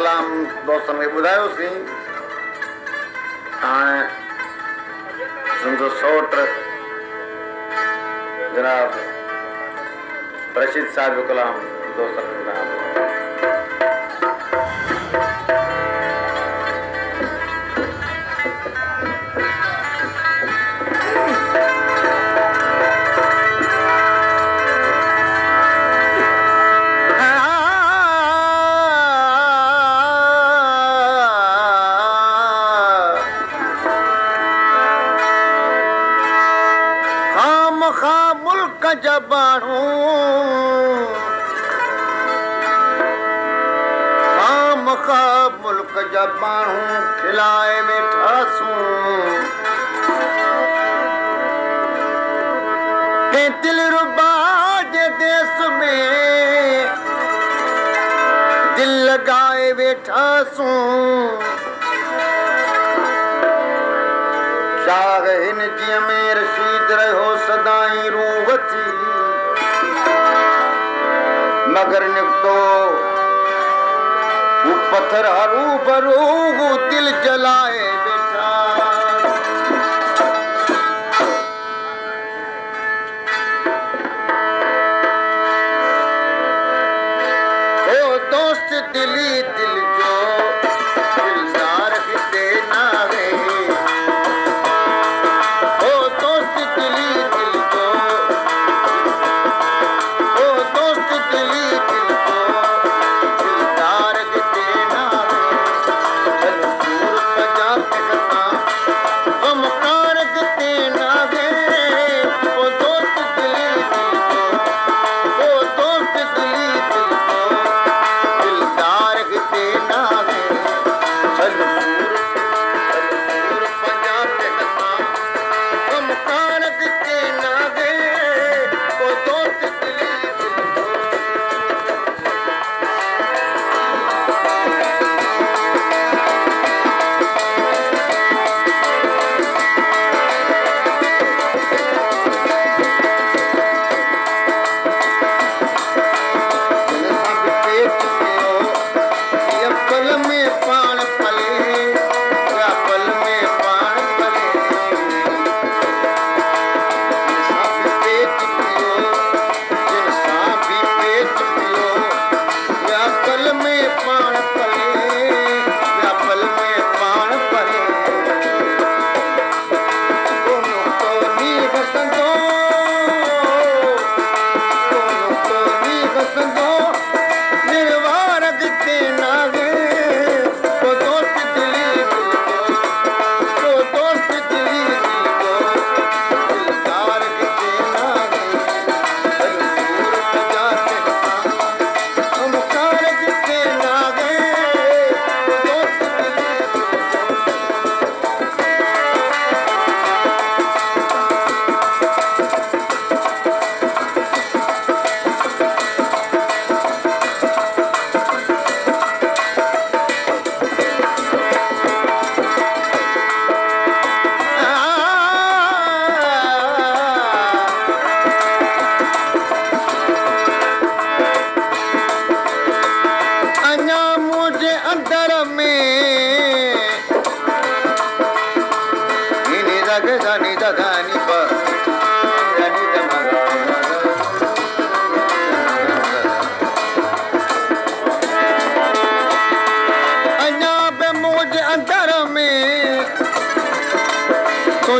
कलाम दोस्तन खे ॿुधायोसीं। हाणे मुंहिंजो सौट जनाब रशीद साहिब जो कलाम दोस्तन खे ॿुधायां। मुल्क जबाणू मुल्क जबाणू खिलाए वेठासूं के दिल रुबा जे देश में दिल लगाए वेठासूं। शाह हिन जी में रशीद रहो सदाई रूह थी मगर निकतो वो पत्थर हरू भरू दिल जलाए बेटा। ओ दोस्त दिली दिल जो दिलदार हिते ना वे।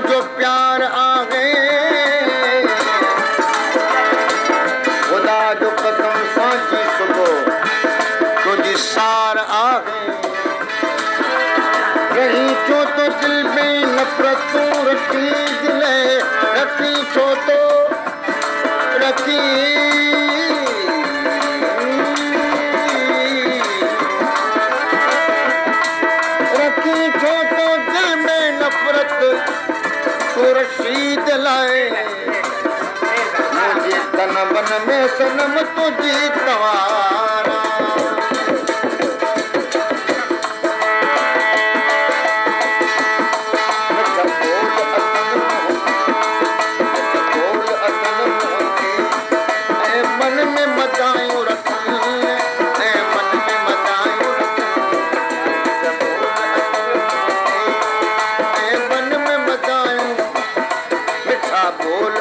जो प्यार आ गए खुदा जो कसम सांची सुबह तुझी सार आ गए। रही छो तो दिल में नफरत रखी दिल रखी छो तो रखी रखी छो तो दिल में नफरत रशीद लाए मुझे तन बन में सनम तुझी तवारा। मन में मचायूं रखी मन में मचायूं रखी बोल